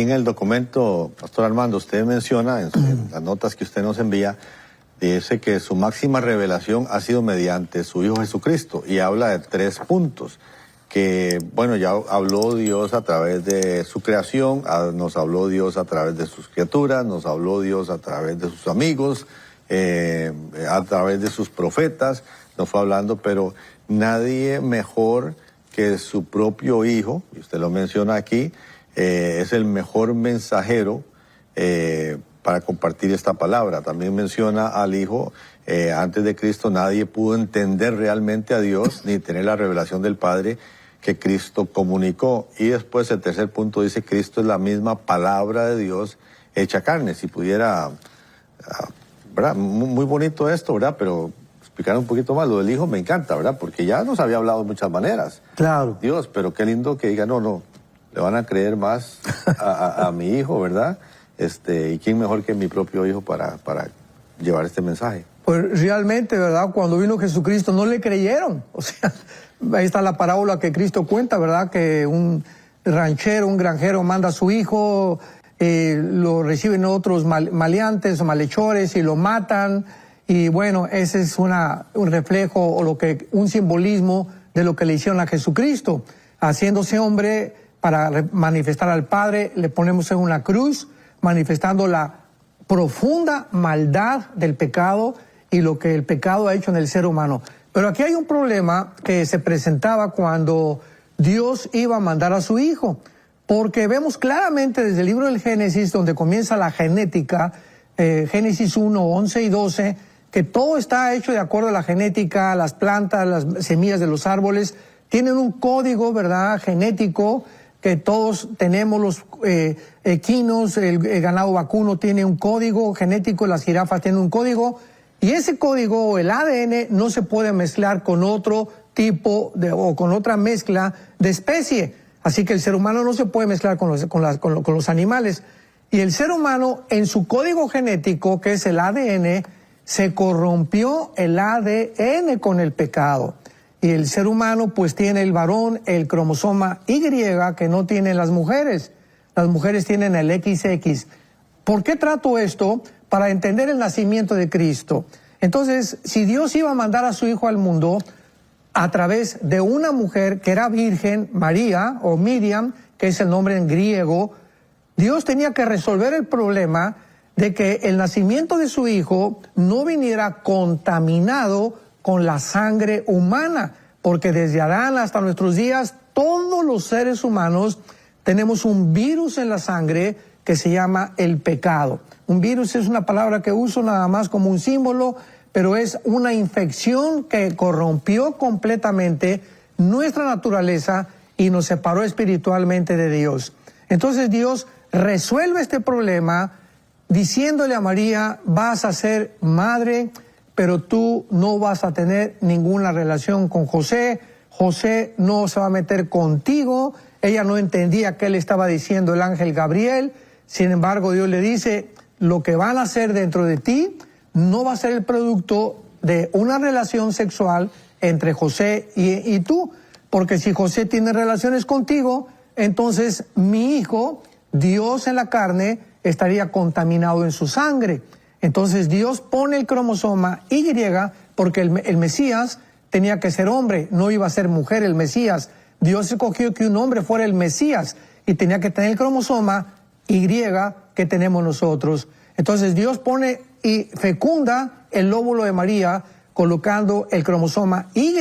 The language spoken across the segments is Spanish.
aquí en el documento, Pastor Armando, usted menciona en las notas que usted nos envía, dice que su máxima revelación ha sido mediante su Hijo Jesucristo y habla de 3 puntos. Que, bueno, ya habló Dios a través de su creación, nos habló Dios a través de sus criaturas, nos habló Dios a través de sus amigos, a través de sus profetas, nos fue hablando, pero nadie mejor que su propio Hijo, y usted lo menciona aquí, es el mejor mensajero para compartir esta palabra. También menciona al Hijo, antes de Cristo nadie pudo entender realmente a Dios, ni tener la revelación del Padre que Cristo comunicó. Y después el 3er punto dice, Cristo es la misma palabra de Dios hecha carne. Si pudiera, ¿verdad? Muy bonito esto, ¿verdad? Pero explicar un poquito más, lo del Hijo me encanta, ¿verdad? Porque ya nos había hablado de muchas maneras. Claro. Dios, pero qué lindo que diga, no, le van a creer más a mi Hijo, ¿verdad? Y quién mejor que mi propio Hijo para llevar este mensaje. Pues realmente, ¿verdad? Cuando vino Jesucristo no le creyeron. O sea, ahí está la parábola que Cristo cuenta, ¿verdad? Que un ranchero, un granjero manda a su hijo, lo reciben otros maleantes o malhechores y lo matan. Y bueno, ese es un reflejo o un simbolismo de lo que le hicieron a Jesucristo. Haciéndose hombre para manifestar al Padre, le ponemos en una cruz, manifestando la profunda maldad del pecado y lo que el pecado ha hecho en el ser humano. Pero aquí hay un problema que se presentaba cuando Dios iba a mandar a su Hijo, porque vemos claramente desde el libro del Génesis, donde comienza la genética, Génesis 1, 11 y 12, que todo está hecho de acuerdo a la genética, las plantas, las semillas de los árboles, tienen un código, ¿verdad?, genético, que todos tenemos. Los equinos, el ganado vacuno tiene un código genético, las jirafas tienen un código, y ese código, el ADN, no se puede mezclar con otro tipo o con otra mezcla de especie. Así que el ser humano no se puede mezclar con los animales. Y el ser humano, en su código genético, que es el ADN, se corrompió el ADN con el pecado. Y el ser humano pues tiene el varón, el cromosoma Y, que no tienen las mujeres. Las mujeres tienen el XX. ¿Por qué trato esto? Para entender el nacimiento de Cristo. Entonces, si Dios iba a mandar a su Hijo al mundo a través de una mujer que era virgen, María o Miriam, que es el nombre en griego, Dios tenía que resolver el problema de que el nacimiento de su Hijo no viniera contaminado con la sangre humana, porque desde Adán hasta nuestros días, todos los seres humanos tenemos un virus en la sangre que se llama el pecado. Un virus es una palabra que uso nada más como un símbolo, pero es una infección que corrompió completamente nuestra naturaleza y nos separó espiritualmente de Dios. Entonces Dios resuelve este problema diciéndole a María, vas a ser madre, pero tú no vas a tener ninguna relación con José. José no se va a meter contigo. Ella no entendía qué le estaba diciendo el ángel Gabriel. Sin embargo, Dios le dice, lo que van a hacer dentro de ti no va a ser el producto de una relación sexual entre José y tú. Porque si José tiene relaciones contigo, entonces mi hijo, Dios en la carne, estaría contaminado en su sangre. Entonces Dios pone el cromosoma Y porque el Mesías tenía que ser hombre, no iba a ser mujer el Mesías. Dios escogió que un hombre fuera el Mesías y tenía que tener el cromosoma Y que tenemos nosotros. Entonces Dios pone y fecunda el óvulo de María colocando el cromosoma Y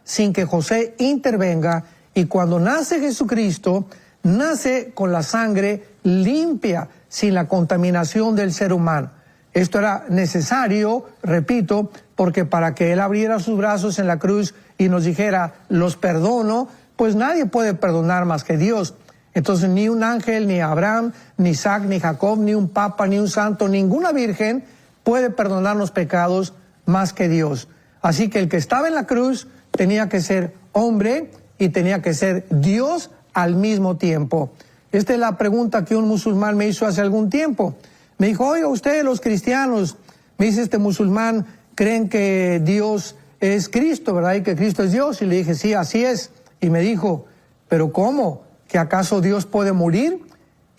sin que José intervenga, y cuando nace Jesucristo, nace con la sangre limpia, sin la contaminación del ser humano. Esto era necesario, repito, porque para que Él abriera sus brazos en la cruz y nos dijera, los perdono, pues nadie puede perdonar más que Dios. Entonces ni un ángel, ni Abraham, ni Isaac, ni Jacob, ni un papa, ni un santo, ninguna virgen puede perdonarnos pecados más que Dios. Así que el que estaba en la cruz tenía que ser hombre y tenía que ser Dios al mismo tiempo. Esta es la pregunta que un musulmán me hizo hace algún tiempo. Me dijo, oiga, ustedes los cristianos, me dice este musulmán, creen que Dios es Cristo, ¿verdad? Y que Cristo es Dios. Y le dije, sí, así es. Y me dijo, ¿pero cómo? ¿Que acaso Dios puede morir?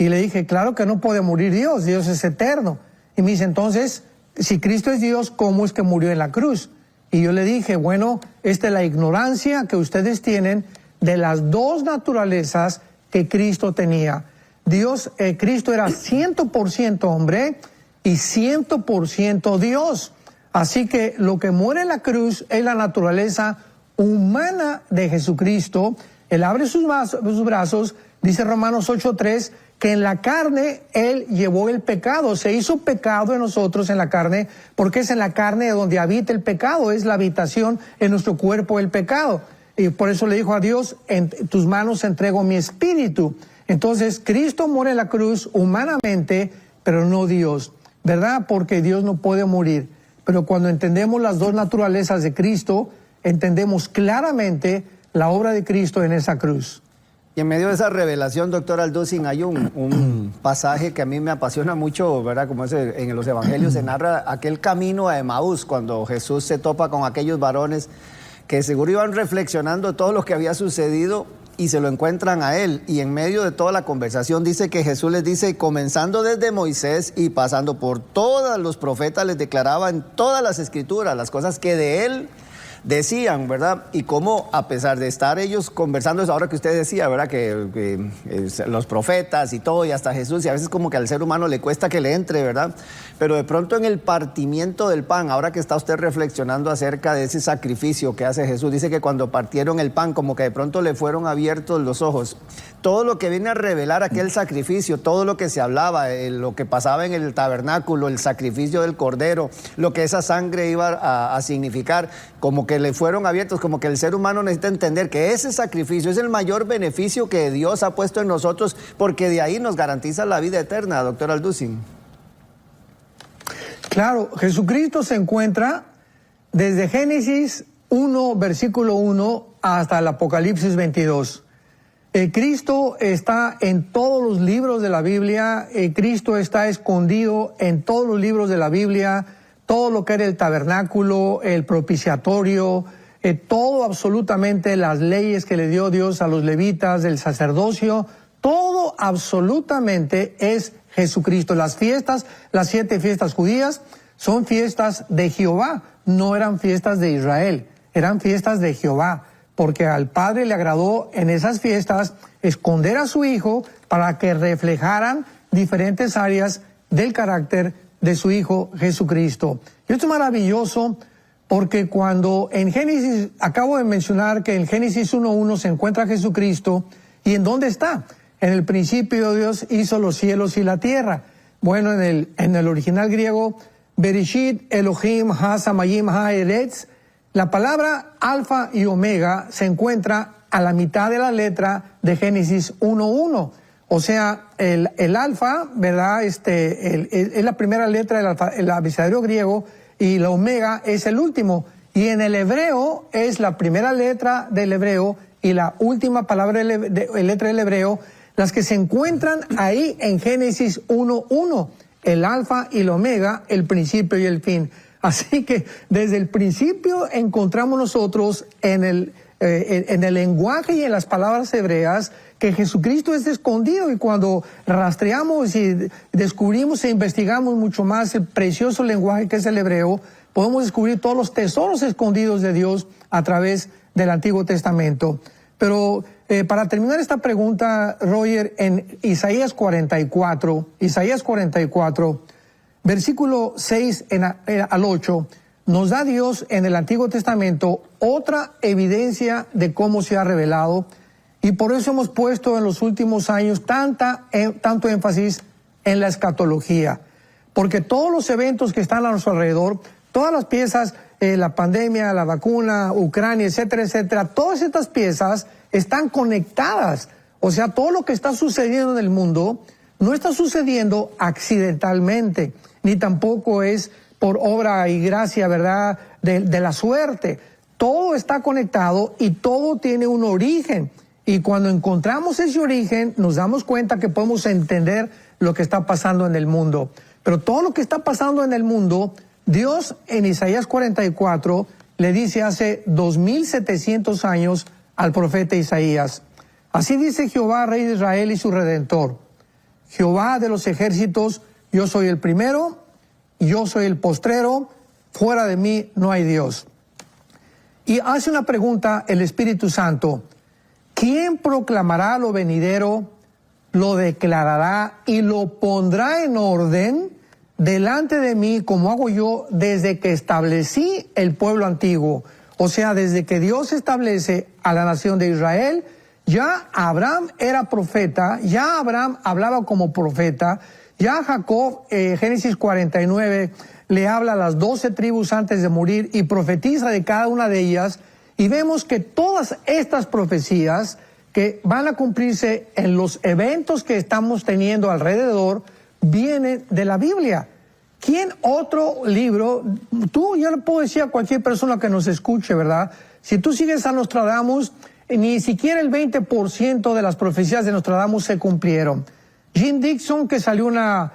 Y le dije, claro que no puede morir Dios, Dios es eterno. Y me dice, entonces, si Cristo es Dios, ¿cómo es que murió en la cruz? Y yo le dije, bueno, esta es la ignorancia que ustedes tienen de las dos naturalezas que Cristo tenía. Cristo era 100% hombre y 100% Dios. Así que lo que muere en la cruz es la naturaleza humana de Jesucristo. Él abre sus brazos, dice Romanos 8:3, que en la carne Él llevó el pecado, se hizo pecado en nosotros en la carne, porque es en la carne donde habita el pecado, es la habitación en nuestro cuerpo el pecado. Y por eso le dijo a Dios, en tus manos entrego mi espíritu. Entonces Cristo muere en la cruz humanamente, pero no Dios, ¿verdad? Porque Dios no puede morir. Pero cuando entendemos las dos naturalezas de Cristo, entendemos claramente la obra de Cristo en esa cruz. Y en medio de esa revelación, doctor Alducin, hay un pasaje que a mí me apasiona mucho, ¿verdad? Como es en los evangelios se narra aquel camino a Emaús, cuando Jesús se topa con aquellos varones que seguro iban reflexionando todo lo que había sucedido y se lo encuentran a él. Y en medio de toda la conversación dice que Jesús les dice, comenzando desde Moisés y pasando por todos los profetas, les declaraba en todas las escrituras las cosas que de él decían, ¿verdad? Y cómo, a pesar de estar ellos conversando, es ahora que usted decía, ¿verdad? Que los profetas y todo, y hasta Jesús, y a veces como que al ser humano le cuesta que le entre, ¿verdad? Pero de pronto en el partimiento del pan, ahora que está usted reflexionando acerca de ese sacrificio que hace Jesús, dice que cuando partieron el pan, como que de pronto le fueron abiertos los ojos. Todo lo que viene a revelar aquel sacrificio, todo lo que se hablaba, lo que pasaba en el tabernáculo, el sacrificio del cordero, lo que esa sangre iba a significar, como que le fueron abiertos, como que el ser humano necesita entender que ese sacrificio es el mayor beneficio que Dios ha puesto en nosotros, porque de ahí nos garantiza la vida eterna, doctor Alducin. Claro, Jesucristo se encuentra desde Génesis 1, versículo 1, hasta el Apocalipsis 22. Cristo está en todos los libros de la Biblia, Cristo está escondido en todos los libros de la Biblia, todo lo que era el tabernáculo, el propiciatorio, todo absolutamente las leyes que le dio Dios a los levitas, del sacerdocio, todo absolutamente es Jesucristo. Las fiestas, las 7 fiestas judías, son fiestas de Jehová, no eran fiestas de Israel, eran fiestas de Jehová, porque al Padre le agradó en esas fiestas esconder a su Hijo para que reflejaran diferentes áreas del carácter de su Hijo Jesucristo. Y esto es maravilloso porque cuando en Génesis, acabo de mencionar que en Génesis 1:1 se encuentra Jesucristo, ¿y en dónde está? En el principio Dios hizo los cielos y la tierra. Bueno, en el original griego, Bereshit Elohim ha-samayim ha-eretz, la palabra alfa y omega se encuentra a la mitad de la letra de Génesis 1:1. O sea, el alfa, ¿verdad? Es la primera letra del abecedario griego y la omega es el último. Y en el hebreo es la primera letra del hebreo y la última palabra letra del hebreo, las que se encuentran ahí en Génesis 1:1. El alfa y la omega, el principio y el fin. Así que desde el principio encontramos nosotros en el lenguaje y en las palabras hebreas que Jesucristo es escondido, y cuando rastreamos y descubrimos e investigamos mucho más el precioso lenguaje que es el hebreo, podemos descubrir todos los tesoros escondidos de Dios a través del Antiguo Testamento. Pero para terminar esta pregunta, Roger, en Isaías 44, versículo 6 al 8, nos da Dios en el Antiguo Testamento otra evidencia de cómo se ha revelado, y por eso hemos puesto en los últimos años tanto énfasis en la escatología, porque todos los eventos que están a nuestro alrededor, todas las piezas, la pandemia, la vacuna, Ucrania, etcétera, etcétera, todas estas piezas están conectadas. O sea, todo lo que está sucediendo en el mundo no está sucediendo accidentalmente, ni tampoco es por obra y gracia, ¿verdad?, de la suerte. Todo está conectado y todo tiene un origen. Y cuando encontramos ese origen, nos damos cuenta que podemos entender lo que está pasando en el mundo. Pero todo lo que está pasando en el mundo, Dios en Isaías 44 le dice hace 2700 años al profeta Isaías: así dice Jehová, Rey de Israel y su Redentor, Jehová de los ejércitos, yo soy el primero, yo soy el postrero, fuera de mí no hay Dios. Y hace una pregunta el Espíritu Santo: ¿quién proclamará lo venidero, lo declarará y lo pondrá en orden delante de mí, como hago yo desde que establecí el pueblo antiguo? O sea, desde que Dios establece a la nación de Israel, ya Abraham era profeta, ya Abraham hablaba como profeta, ya Jacob, Génesis 49, le habla a las 12 tribus antes de morir y profetiza de cada una de ellas, y vemos que todas estas profecías que van a cumplirse en los eventos que estamos teniendo alrededor vienen de la Biblia. ¿Quién otro libro? Yo le puedo decir a cualquier persona que nos escuche, ¿verdad? Si tú sigues a Nostradamus, ni siquiera el 20% de las profecías de Nostradamus se cumplieron. Jim Dixon, que salió una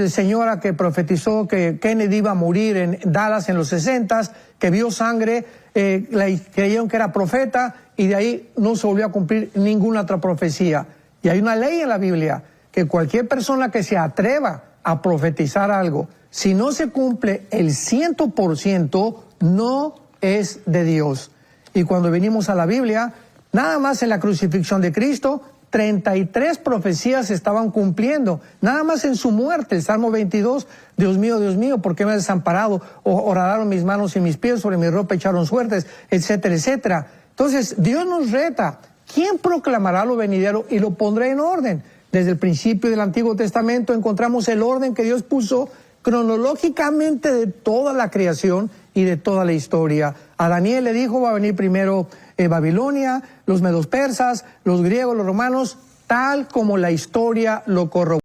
señora que profetizó que Kennedy iba a morir en Dallas en los 60s, que vio sangre, creyeron que era profeta, y de ahí no se volvió a cumplir ninguna otra profecía. Y hay una ley en la Biblia que cualquier persona que se atreva a profetizar algo, si no se cumple el 100%, no es de Dios. Y cuando venimos a la Biblia, nada más en la crucifixión de Cristo, 33 profecías se estaban cumpliendo. Nada más en su muerte, el Salmo 22, Dios mío, ¿por qué me has desamparado? Horadaron mis manos y mis pies, sobre mi ropa echaron suertes, etcétera, etcétera. Entonces, Dios nos reta: ¿quién proclamará lo venidero y lo pondrá en orden? Desde el principio del Antiguo Testamento encontramos el orden que Dios puso cronológicamente de toda la creación y de toda la historia. A Daniel le dijo: va a venir primero Babilonia, los medos persas, los griegos, los romanos, tal como la historia lo corrobora.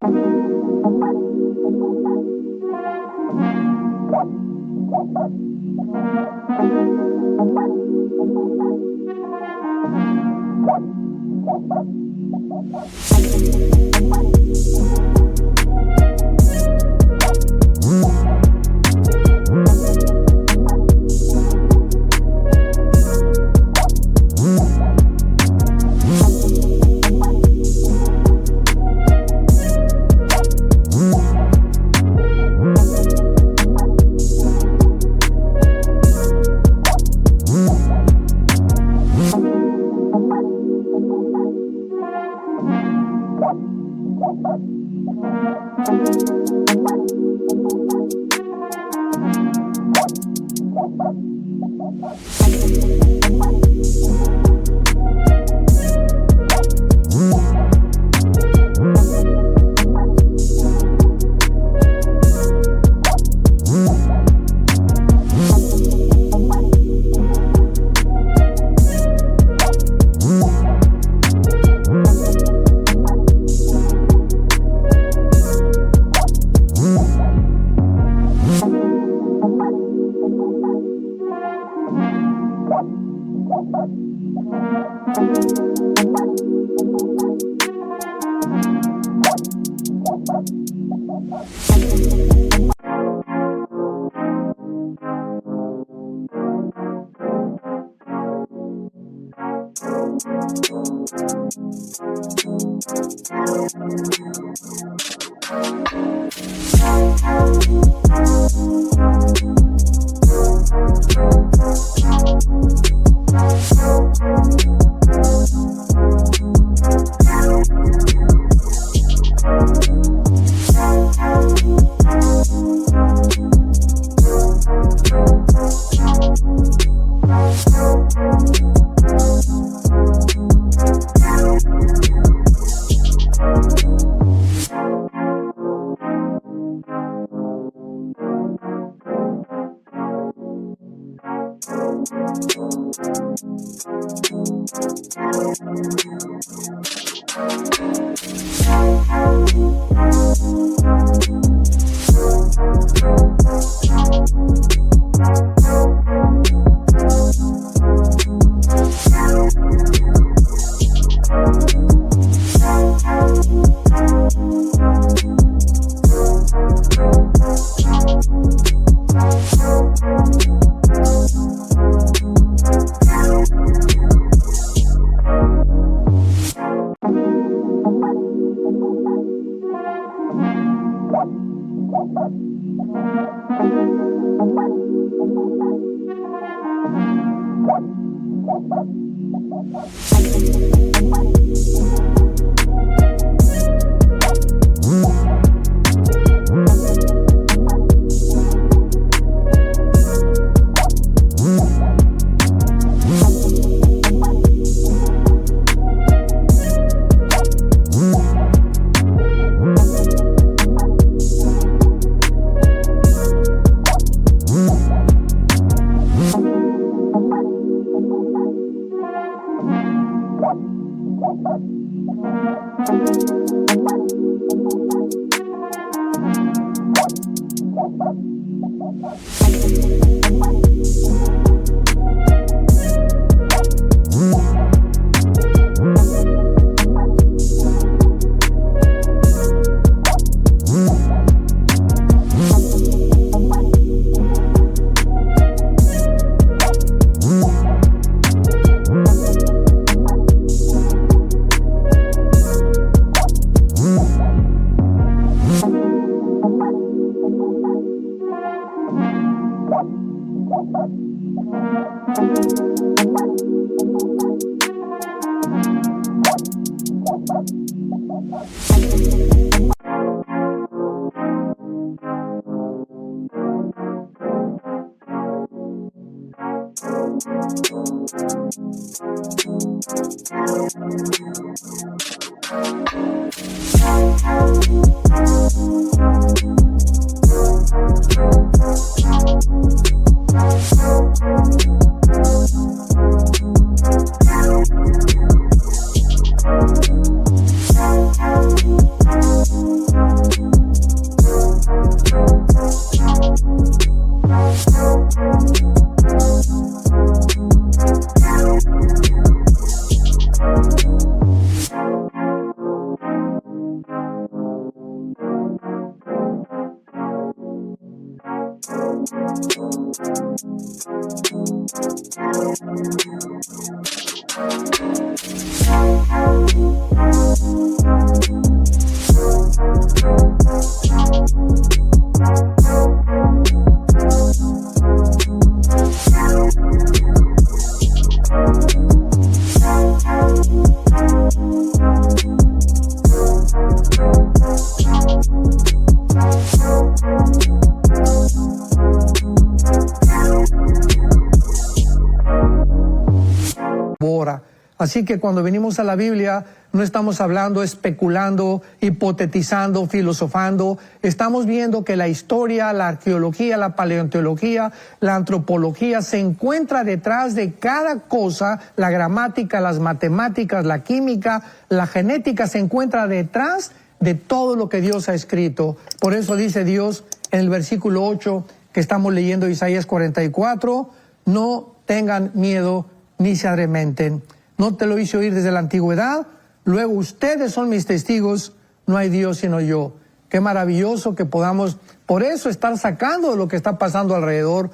Así que cuando venimos a la Biblia no estamos hablando, especulando, hipotetizando, filosofando. Estamos viendo que la historia, la arqueología, la paleontología, la antropología se encuentra detrás de cada cosa. La gramática, las matemáticas, la química, la genética se encuentra detrás de todo lo que Dios ha escrito. Por eso dice Dios en el versículo 8 que estamos leyendo Isaías 44, no tengan miedo ni se arrementen. No te lo hice oír desde la antigüedad, luego ustedes son mis testigos, no hay Dios sino yo. Qué maravilloso que podamos, por eso, estar sacando de lo que está pasando alrededor,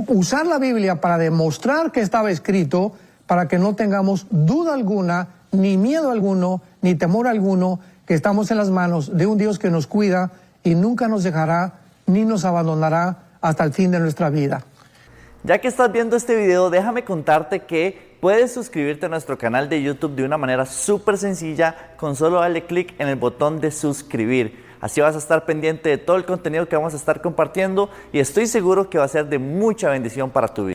usar la Biblia para demostrar que estaba escrito, para que no tengamos duda alguna, ni miedo alguno, ni temor alguno, que estamos en las manos de un Dios que nos cuida y nunca nos dejará, ni nos abandonará hasta el fin de nuestra vida. Ya que estás viendo este video, déjame contarte que puedes suscribirte a nuestro canal de YouTube de una manera súper sencilla con solo darle clic en el botón de suscribir. Así vas a estar pendiente de todo el contenido que vamos a estar compartiendo y estoy seguro que va a ser de mucha bendición para tu vida.